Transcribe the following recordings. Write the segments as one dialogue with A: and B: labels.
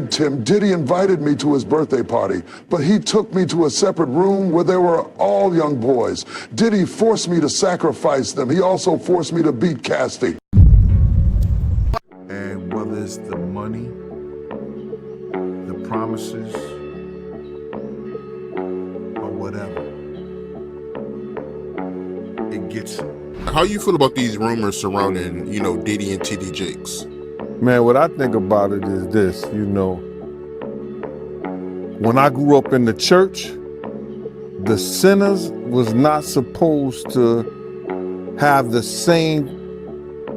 A: Tim, Diddy invited me to his birthday party, but he took me to a separate room where there were all young boys. Diddy forced me to sacrifice them. He also forced me to beat Casty.
B: And whether it's the money, the promises, or whatever, it gets him.
C: How you feel about these rumors surrounding, Diddy and TD Jakes?
D: Man, what I think about it is this, when I grew up in the church, the sinners was not supposed to have the same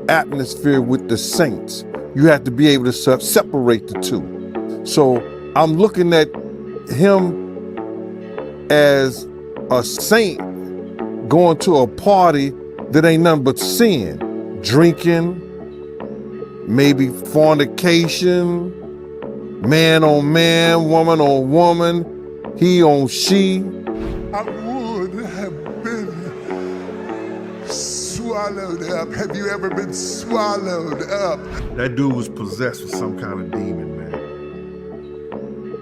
D: atmosphere with the saints. You have to be able to separate the two. So I'm looking at him as a saint going to a party that ain't nothing but sin, drinking, maybe fornication, man on man, woman on woman, he on she.
E: I would have been swallowed up. Have you ever been swallowed up?
B: That dude was possessed with some kind of demon, man.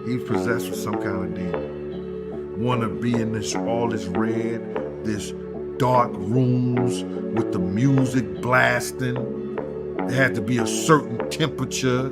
B: He's possessed with some kind of demon. Wanna be in all this red, this dark rooms with the music blasting. It had to be a certain temperature,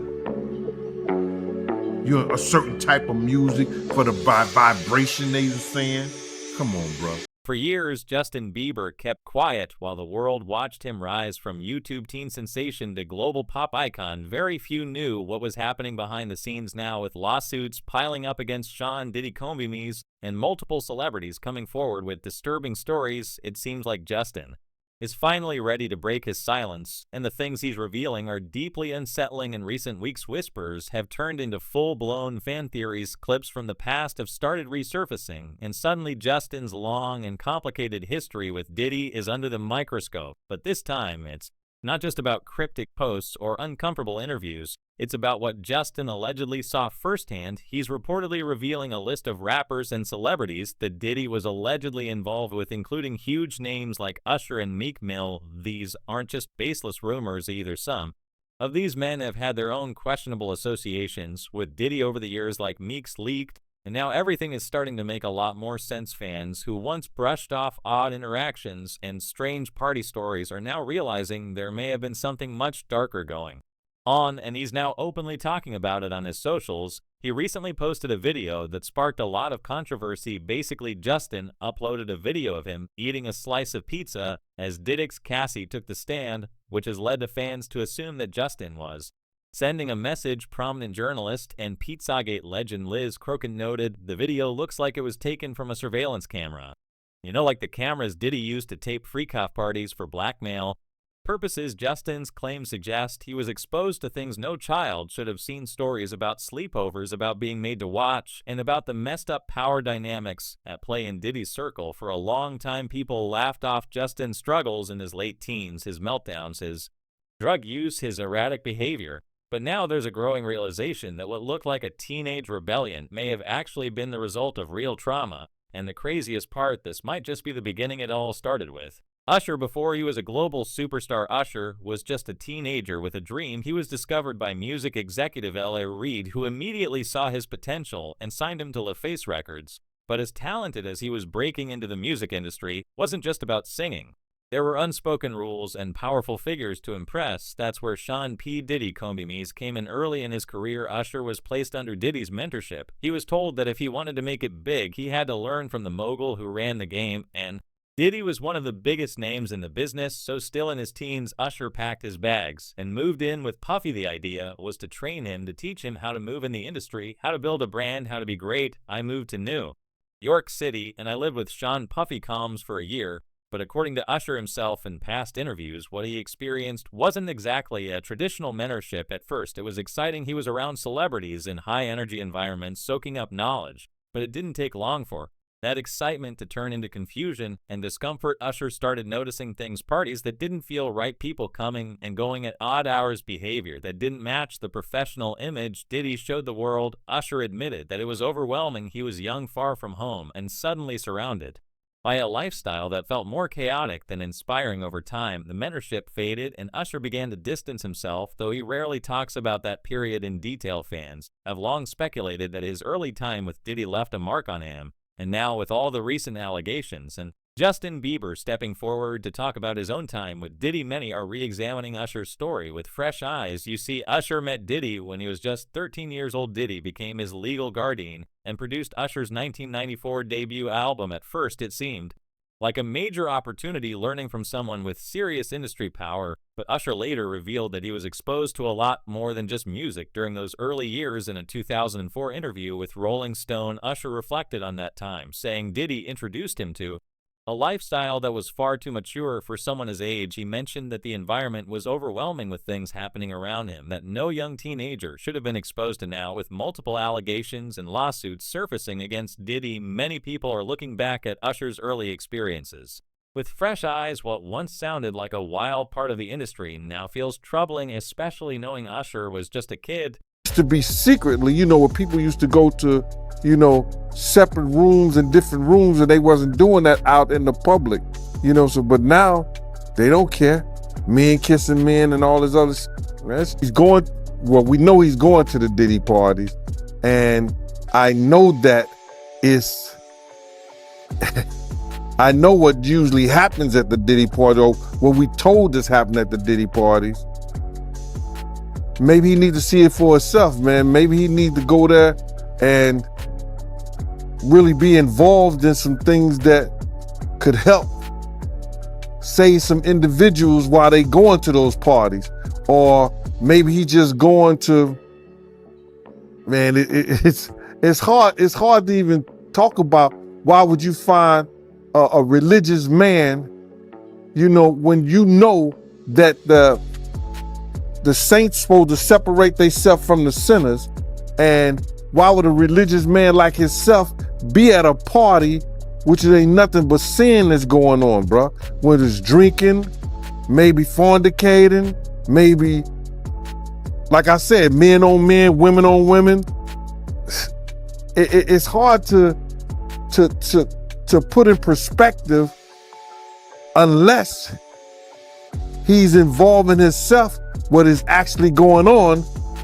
B: a certain type of music for the vibration they were saying. Come on, bro.
F: For years, Justin Bieber kept quiet while the world watched him rise from YouTube teen sensation to global pop icon. Very few knew what was happening behind the scenes now, with lawsuits piling up against Sean Diddy Combs and multiple celebrities coming forward with disturbing stories. It seems like Justin is finally ready to break his silence, and the things he's revealing are deeply unsettling. In recent weeks, whispers have turned into full-blown fan theories. Clips from the past have started resurfacing, and suddenly Justin's long and complicated history with Diddy is under the microscope. But this time, it's not just about cryptic posts or uncomfortable interviews. It's about what Justin allegedly saw firsthand. He's reportedly revealing a list of rappers and celebrities that Diddy was allegedly involved with, including huge names like Usher and Meek Mill. These aren't just baseless rumors either. Some of these men have had their own questionable associations with Diddy over the years, like Meek's leaked, and now everything is starting to make a lot more sense. Fans who once brushed off odd interactions and strange party stories are now realizing there may have been something much darker going on, and he's now openly talking about it on his socials. He recently posted a video that sparked a lot of controversy. Basically, Justin uploaded a video of him eating a slice of pizza as Diddy's Cassie took the stand, which has led to fans to assume that Justin was sending a message. Prominent journalist and Pizzagate legend Liz Crokin noted, "The video looks like it was taken from a surveillance camera. Like the cameras Diddy used to tape freak-off parties for blackmail purposes." Justin's claims suggest he was exposed to things no child should have seen. Stories about sleepovers, about being made to watch, and about the messed up power dynamics at play in Diddy's circle. For a long time, people laughed off Justin's struggles in his late teens, his meltdowns, his drug use, his erratic behavior. But now there's a growing realization that what looked like a teenage rebellion may have actually been the result of real trauma. And the craziest part, this might just be the beginning it all started with. Usher, before he was a global superstar, Usher was just a teenager with a dream. He was discovered by music executive L.A. Reid, who immediately saw his potential and signed him to LaFace Records. But as talented as he was, breaking into the music industry wasn't just about singing. There were unspoken rules and powerful figures to impress. That's where Sean P. Diddy Combs came in early in his career. Usher was placed under Diddy's mentorship. He was told that if he wanted to make it big, he had to learn from the mogul who ran the game, and Diddy was one of the biggest names in the business. So still in his teens, Usher packed his bags and moved in with Puffy. The idea was to train him, to teach him how to move in the industry, how to build a brand, how to be great. "I moved to New York City and I lived with Sean Puffy Combs for a year." But according to Usher himself in past interviews, what he experienced wasn't exactly a traditional mentorship. At first, it was exciting. He was around celebrities in high-energy environments, soaking up knowledge. But it didn't take long for that excitement to turn into confusion and discomfort. Usher started noticing things, parties that didn't feel right, people coming and going at odd hours, behavior that didn't match the professional image Diddy showed the world. Usher admitted that it was overwhelming. He was young, far from home, and suddenly surrounded By a lifestyle that felt more chaotic than inspiring over time, the mentorship faded and Usher began to distance himself, though he rarely talks about that period in detail. Fans have long speculated that his early time with Diddy left a mark on him, and now with all the recent allegations and Justin Bieber stepping forward to talk about his own time with Diddy, many are re-examining Usher's story with fresh eyes. You see, Usher met Diddy when he was just 13 years old. Diddy became his legal guardian and produced Usher's 1994 debut album. At first, it seemed like a major opportunity learning from someone with serious industry power, but Usher later revealed that he was exposed to a lot more than just music during those early years. In a 2004 interview with Rolling Stone, Usher reflected on that time, saying Diddy introduced him to a lifestyle that was far too mature for someone his age. He mentioned that the environment was overwhelming with things happening around him that no young teenager should have been exposed to. Now, with multiple allegations and lawsuits surfacing against Diddy, many people are looking back at Usher's early experiences with fresh eyes. What once sounded like a wild part of the industry now feels troubling, especially knowing Usher was just a kid.
D: To be secretly, where people used to go to, separate rooms and different rooms, and they wasn't doing that out in the public, but now they don't care. Men kissing men and all this other we know he's going to the Diddy parties, and I know that it's I know what usually happens at the Diddy party, or what we told us happened at the Diddy parties. Maybe he needs to see it for himself, man. Maybe he needs to go there and really be involved in some things that could help save some individuals while they going to those parties. Or maybe he just going to, man, it's hard to even talk about. Why would you find a religious man, when you know that the saints supposed to separate themselves from the sinners? And why would a religious man like himself be at a party which ain't nothing but sin that's going on, bro? Whether it's drinking, maybe fornicating, maybe, like I said, men on men, women on women. It's hard to put in perspective unless he's involving himself what is actually going on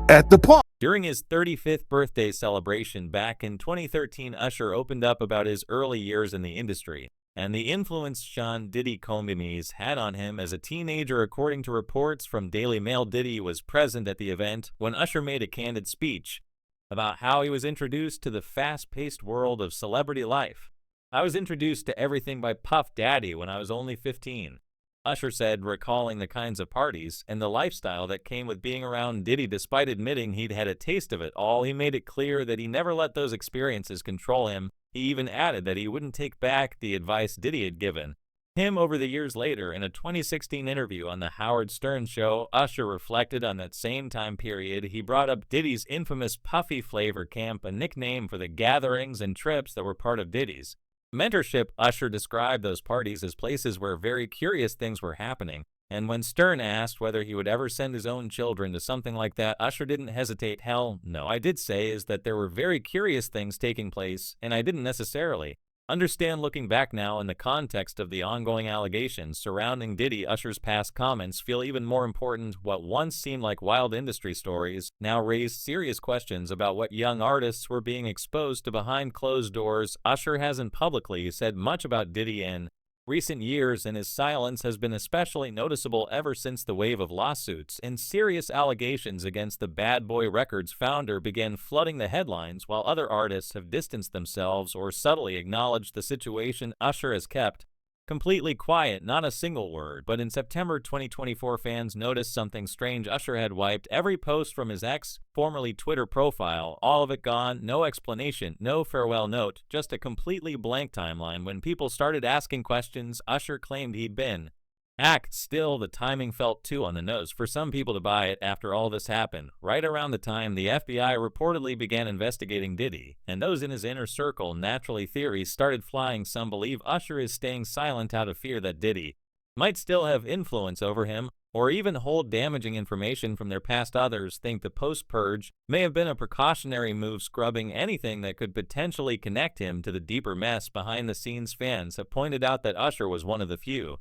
D: at the park.
F: During his 35th birthday celebration back in 2013, Usher opened up about his early years in the industry and the influence Sean Diddy Combs had on him as a teenager. According to reports from Daily Mail, Diddy was present at the event when Usher made a candid speech about how he was introduced to the fast-paced world of celebrity life. "I was introduced to everything by Puff Daddy when I was only 15. Usher said, recalling the kinds of parties and the lifestyle that came with being around Diddy. Despite admitting he'd had a taste of it all, he made it clear that he never let those experiences control him. He even added that he wouldn't take back the advice Diddy had given him over the years. Later, in a 2016 interview on The Howard Stern Show, Usher reflected on that same time period. He brought up Diddy's infamous Puffy Flavor Camp, a nickname for the gatherings and trips that were part of Diddy's mentorship. Usher described those parties as places where very curious things were happening, and when Stern asked whether he would ever send his own children to something like that, Usher didn't hesitate. "Hell no, I did say is that there were very curious things taking place, and I didn't necessarily understand." Looking back now in the context of the ongoing allegations surrounding Diddy, Usher's past comments feel even more important. What once seemed like wild industry stories now raise serious questions about what young artists were being exposed to behind closed doors. Usher hasn't publicly said much about Diddy in recent years, and his silence has been especially noticeable ever since the wave of lawsuits and serious allegations against the Bad Boy Records founder began flooding the headlines. While other artists have distanced themselves or subtly acknowledged the situation, Usher has kept completely quiet, not a single word. But in September 2024, fans noticed something strange. Usher had wiped every post from his ex, formerly Twitter profile, all of it gone, no explanation, no farewell note, just a completely blank timeline. When people started asking questions, Usher claimed he'd been hacked. Still, the timing felt too on the nose for some people to buy it. After all this happened, right around the time the FBI reportedly began investigating Diddy, and those in his inner circle, naturally theories started flying. Some believe Usher is staying silent out of fear that Diddy might still have influence over him, or even hold damaging information from their past. Others think the post-purge may have been a precautionary move, scrubbing anything that could potentially connect him to the deeper mess behind the scenes. Fans have pointed out that Usher was one of the few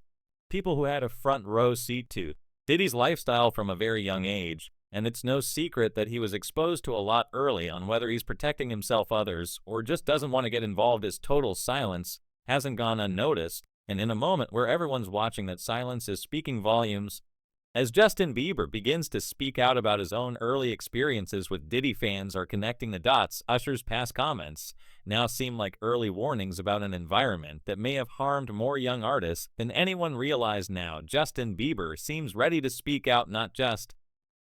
F: people who had a front row seat to Diddy's lifestyle from a very young age, and it's no secret that he was exposed to a lot early on. Whether he's protecting himself, others, or just doesn't want to get involved, his total silence hasn't gone unnoticed, and in a moment where everyone's watching, that silence is speaking volumes. As Justin Bieber begins to speak out about his own early experiences with Diddy, fans are connecting the dots. Usher's past comments now seem like early warnings about an environment that may have harmed more young artists than anyone realized. Now, Justin Bieber seems ready to speak out, not just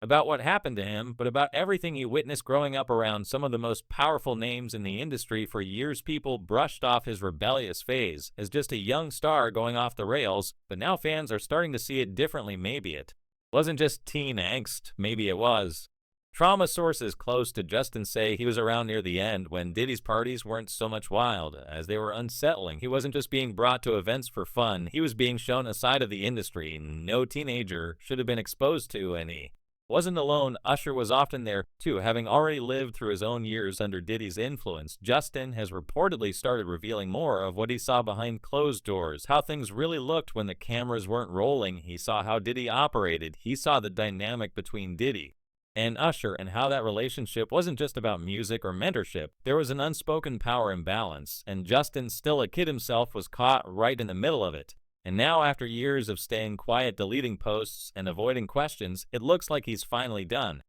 F: about what happened to him, but about everything he witnessed growing up around some of the most powerful names in the industry. For years, people brushed off his rebellious phase as just a young star going off the rails, but now fans are starting to see it differently. Maybe it wasn't just teen angst, maybe it was trauma. Sources close to Justin say he was around near the end when Diddy's parties weren't so much wild as they were unsettling. He wasn't just being brought to events for fun, he was being shown a side of the industry no teenager should have been exposed to, and he wasn't alone. Usher was often there too, having already lived through his own years under Diddy's influence. Justin has reportedly started revealing more of what he saw behind closed doors, how things really looked when the cameras weren't rolling. He saw how Diddy operated. He saw the dynamic between Diddy and Usher, and how that relationship wasn't just about music or mentorship. There was an unspoken power imbalance, and Justin, still a kid himself, was caught right in the middle of it. And now, after years of staying quiet, deleting posts, and avoiding questions, it looks like he's finally done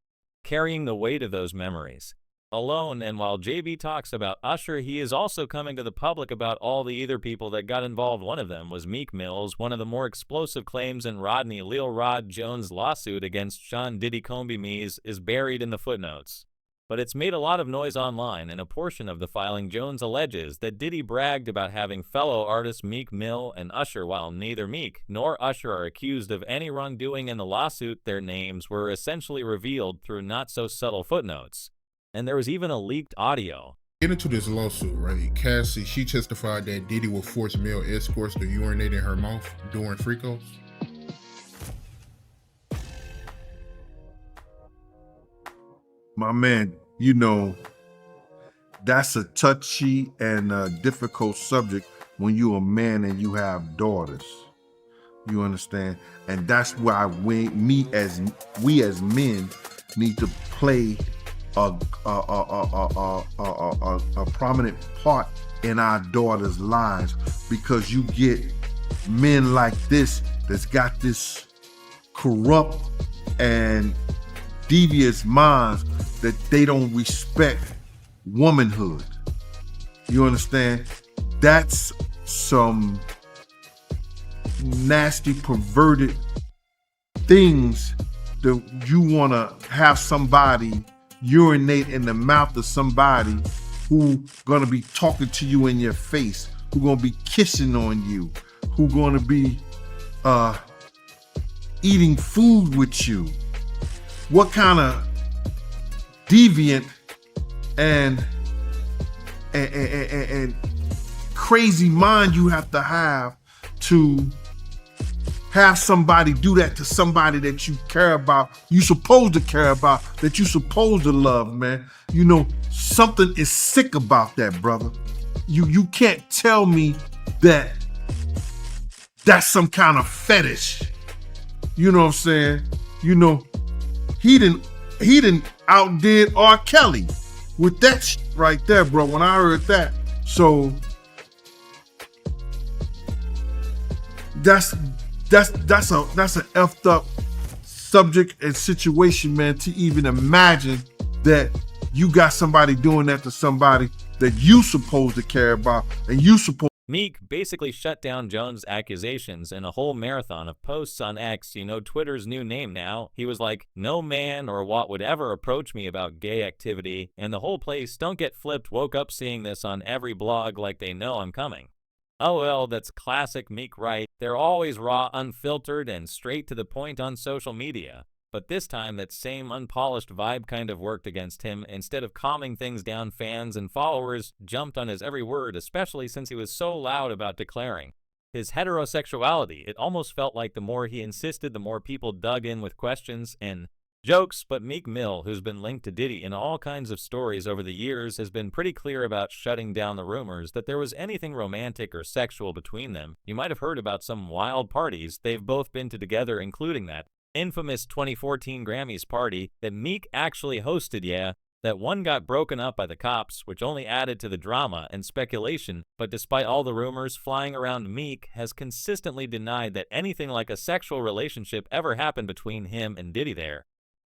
F: carrying the weight of those memories alone. And while JB talks about Usher, he is also coming to the public about all the other people that got involved. One of them was Meek Mill's. One of the more explosive claims in Rodney Lil Rod Jones' lawsuit against Sean Diddy Combs Mees is buried in the footnotes, but it's made a lot of noise online. In a portion of the filing, Jones alleges that Diddy bragged about having fellow artists Meek Mill and Usher, while neither Meek nor Usher are accused of any wrongdoing in the lawsuit. Their names were essentially revealed through not-so-subtle footnotes, and there was even a leaked audio.
C: Get into this lawsuit, right? Cassie, she testified that Diddy would force male escorts to urinate in her mouth during freakos.
B: My man, that's a touchy and difficult subject when you're a man and you have daughters. You understand? And that's why we as men need to play a prominent part in our daughters' lives, because you get men like this that's got this corrupt and devious minds that they don't respect womanhood. You understand? That's some nasty, perverted things that you want to have somebody urinate in the mouth of somebody who gonna be talking to you in your face, who gonna be kissing on you, who gonna be eating food with you. What kind of deviant and crazy mind you have to have somebody do that to somebody that you care about, you supposed to care about, that you supposed to love, man. Something is sick about that, brother. You can't tell me that that's some kind of fetish. You know what I'm saying? He didn't outdid R. Kelly with that right there, bro, when I heard that. So that's an effed up subject and situation, man, to even imagine that you got somebody doing that to somebody that you supposed to care about and you supposed.
F: Meek basically shut down Jones' accusations in a whole marathon of posts on X, Twitter's new name now. He was like, no man or what would ever approach me about gay activity, and the whole place don't get flipped. Woke up seeing this on every blog like they know I'm coming. Oh well, that's classic Meek, right? They're always raw, unfiltered, and straight to the point on social media. But this time, that same unpolished vibe kind of worked against him. Instead of calming things down, fans and followers jumped on his every word, especially since he was so loud about declaring his heterosexuality. It almost felt like the more he insisted, the more people dug in with questions and jokes. But Meek Mill, who's been linked to Diddy in all kinds of stories over the years, has been pretty clear about shutting down the rumors that there was anything romantic or sexual between them. You might have heard about some wild parties they've both been to together, including that infamous 2014 Grammys party that Meek actually hosted, yeah. That one got broken up by the cops, which only added to the drama and speculation, but despite all the rumors flying around, Meek has consistently denied that anything like a sexual relationship ever happened between him and Diddy there.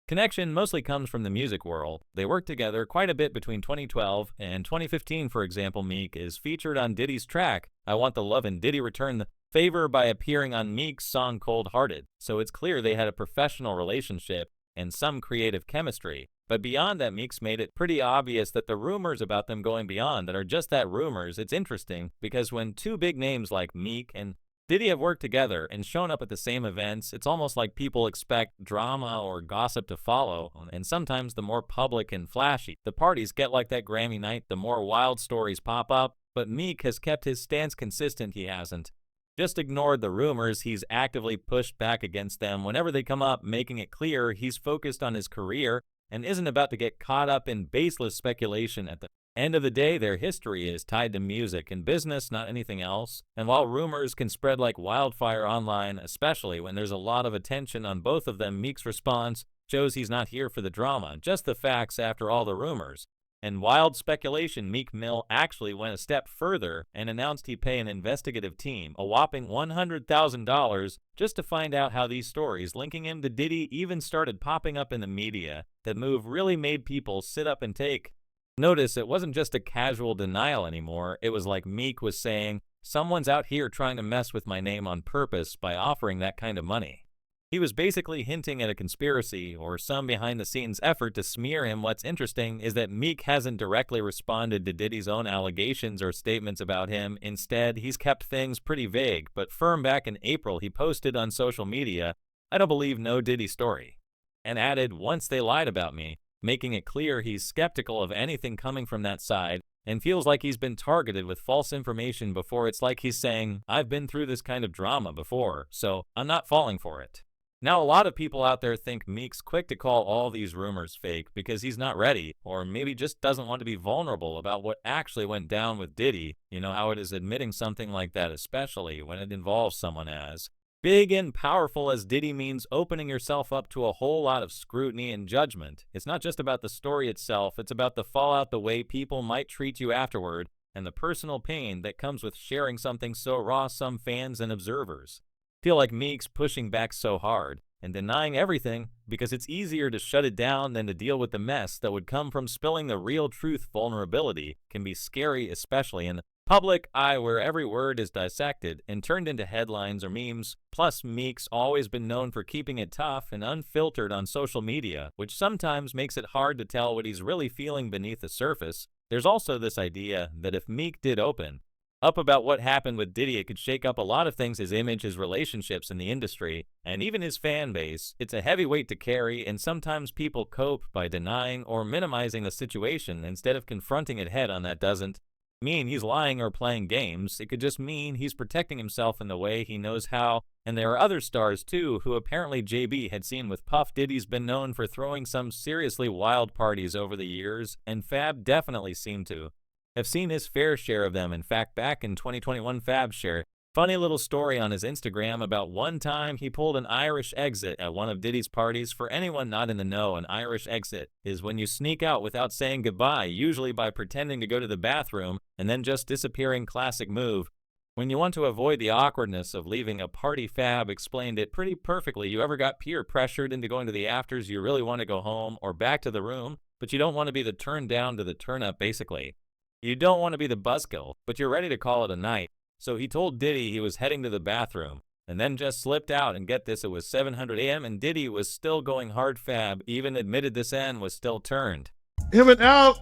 F: Connection mostly comes from the music world. They worked together quite a bit between 2012 and 2015, for example. Meek is featured on Diddy's track, I Want the Love, and Diddy returned the favor by appearing on Meek's song Cold Hearted, so it's clear they had a professional relationship and some creative chemistry. But beyond that, Meek's made it pretty obvious that the rumors about them going beyond that are just that, rumors. It's interesting because when two big names like Meek and Diddy have worked together and shown up at the same events, it's almost like people expect drama or gossip to follow, and sometimes the more public and flashy the parties get, like that Grammy night, the more wild stories pop up. But Meek has kept his stance consistent. He hasn't just ignored the rumors, he's actively pushed back against them whenever they come up, making it clear he's focused on his career and isn't about to get caught up in baseless speculation. At the end of the day, their history is tied to music and business, not anything else. And while rumors can spread like wildfire online, especially when there's a lot of attention on both of them, Meek's response shows he's not here for the drama, just the facts after all the rumors and wild speculation. Meek Mill actually went a step further and announced he'd pay an investigative team a whopping $100,000 just to find out how these stories linking him to Diddy even started popping up in the media. That move really made people sit up and take notice. It wasn't just a casual denial anymore. It was like Meek was saying, someone's out here trying to mess with my name on purpose by offering that kind of money. He was basically hinting at a conspiracy or some behind-the-scenes effort to smear him. What's interesting is that Meek hasn't directly responded to Diddy's own allegations or statements about him. Instead, he's kept things pretty vague but firm. Back in April, he posted on social media, "I don't believe no Diddy story," and added, "once they lied about me," making it clear he's skeptical of anything coming from that side and feels like he's been targeted with false information before. It's like he's saying, I've been through this kind of drama before, so I'm not falling for it. Now, a lot of people out there think Meek's quick to call all these rumors fake because he's not ready, or maybe just doesn't want to be vulnerable about what actually went down with Diddy. You know how it is admitting something like that, especially when it involves someone as big and powerful as Diddy, means opening yourself up to a whole lot of scrutiny and judgment. It's not just about the story itself, it's about the fallout, the way people might treat you afterward, and the personal pain that comes with sharing something so raw. Some fans and observers feel like Meek's pushing back so hard and denying everything because it's easier to shut it down than to deal with the mess that would come from spilling the real truth. Vulnerability can be scary, especially in the public eye where every word is dissected and turned into headlines or memes. Plus, Meek's always been known for keeping it tough and unfiltered on social media, which sometimes makes it hard to tell what he's really feeling beneath the surface. There's also this idea that if Meek did open up about what happened with Diddy, it could shake up a lot of things: his image, his relationships in the industry, and even his fan base. It's a heavy weight to carry, and sometimes people cope by denying or minimizing the situation instead of confronting it head on. That doesn't mean he's lying or playing games. It could just mean he's protecting himself in the way he knows how. And there are other stars too who apparently JB had seen with Puff. Diddy's been known for throwing some seriously wild parties over the years, and Fab definitely seemed to have seen his fair share of them. In fact, back in 2021, Fab shared funny little story on his Instagram about one time he pulled an Irish exit at one of Diddy's parties. For anyone not in the know, an Irish exit is when you sneak out without saying goodbye, usually by pretending to go to the bathroom and then just disappearing. Classic move when you want to avoid the awkwardness of leaving a party. Fab explained it pretty perfectly. You ever got peer pressured into going to the afters? You really want to go home or back to the room, but you don't want to be the turn down to the turn up. Basically, you don't want to be the buzzkill, but you're ready to call it a night. So he told Diddy he was heading to the bathroom and then just slipped out. And get this, it was 7:00 a.m. and Diddy was still going hard. Fab even admitted this end was still turned.
D: Him and Al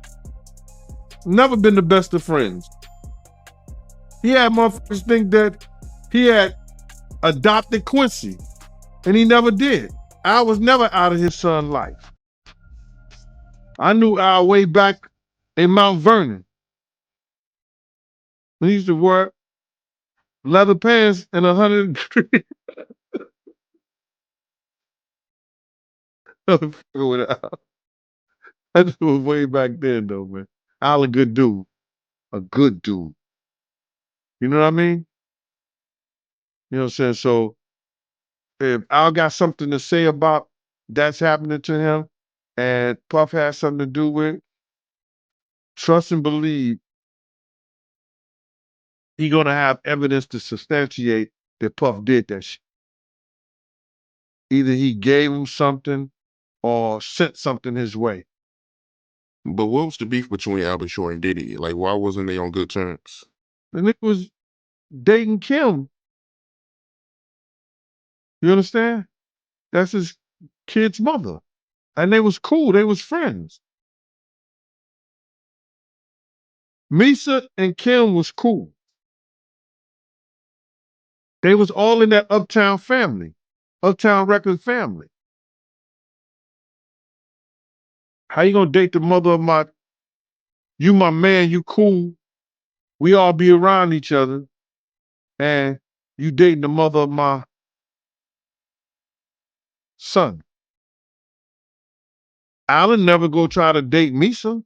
D: never been the best of friends. He had motherfuckers think that he had adopted Quincy, and he never did. Al was never out of his son's life. I knew Al way back in Mount Vernon. We used to work leather pants and 100 degrees. Motherfucker with Al. That was way back then, though, man. Al a good dude. A good dude. You know what I mean? You know what I'm saying? So if Al got something to say about that's happening to him and Puff has something to do with it, trust and believe he gonna have evidence to substantiate that Puff did that shit. Either he gave him something or sent something his way.
C: But what was the beef between Albert Shore and Diddy? Like, why wasn't they on good terms?
D: The nigga was dating Kim. You understand? That's his kid's mother. And they was cool. They was friends. Misa and Kim was cool. They was all in that Uptown family, Uptown Records family. How you gonna date the mother of you my man, you cool. We all be around each other. And you dating the mother of my son. Alan never go try to date Misa.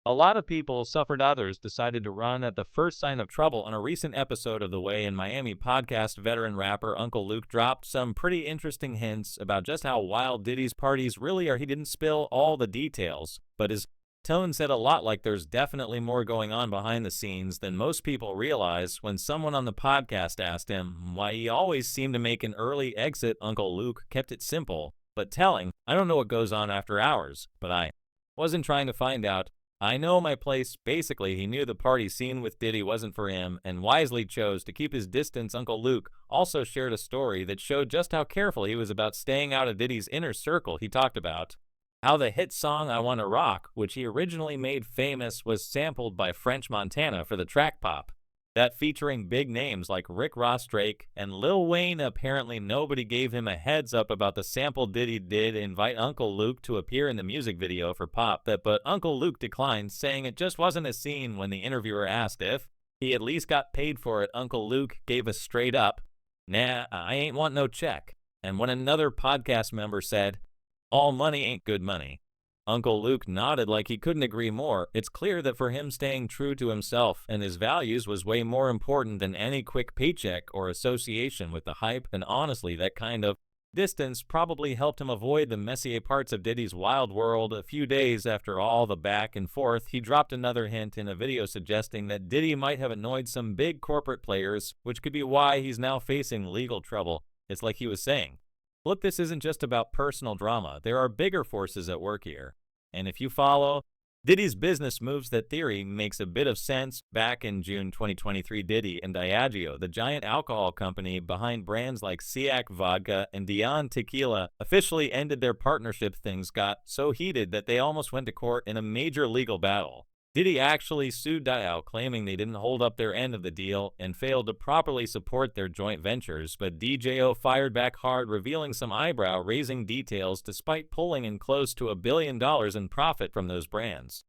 F: A lot of people suffered, others decided to run at the first sign of trouble. On a recent episode of the Way in Miami podcast, veteran rapper Uncle Luke dropped some pretty interesting hints about just how wild Diddy's parties really are. He didn't spill all the details, but his tone said a lot like there's definitely more going on behind the scenes than most people realize. When someone on the podcast asked him why he always seemed to make an early exit, Uncle Luke kept it simple but telling. I don't know what goes on after hours, but I wasn't trying to find out. I know my place. Basically, he knew the party scene with Diddy wasn't for him and wisely chose to keep his distance. Uncle Luke also shared a story that showed just how careful he was about staying out of Diddy's inner circle. He talked about how the hit song I Wanna Rock, which he originally made famous, was sampled by French Montana for the track Pop. That featuring big names like Rick Ross, Drake, and Lil Wayne. Apparently nobody gave him a heads up about the sample. Diddy did invite Uncle Luke to appear in the music video for Pop, but Uncle Luke declined, saying it just wasn't a scene. When the interviewer asked if he at least got paid for it, Uncle Luke gave a straight up, "Nah, I ain't want no check." And when another podcast member said, "All money ain't good money," Uncle Luke nodded like he couldn't agree more. It's clear that for him, staying true to himself and his values was way more important than any quick paycheck or association with the hype, and honestly, that kind of distance probably helped him avoid the messy parts of Diddy's wild world. A few days after all the back and forth, he dropped another hint in a video suggesting that Diddy might have annoyed some big corporate players, which could be why he's now facing legal trouble. It's like he was saying, look, this isn't just about personal drama. There are bigger forces at work here. And if you follow Diddy's business moves, that theory makes a bit of sense. Back in June 2023, Diddy and Diageo, the giant alcohol company behind brands like Siak Vodka and Dion Tequila, officially ended their partnership. Things got so heated that they almost went to court in a major legal battle. Diddy actually sued Diageo, claiming they didn't hold up their end of the deal and failed to properly support their joint ventures, but DJO fired back hard, revealing some eyebrow-raising details despite pulling in close to $1 billion in profit from those brands.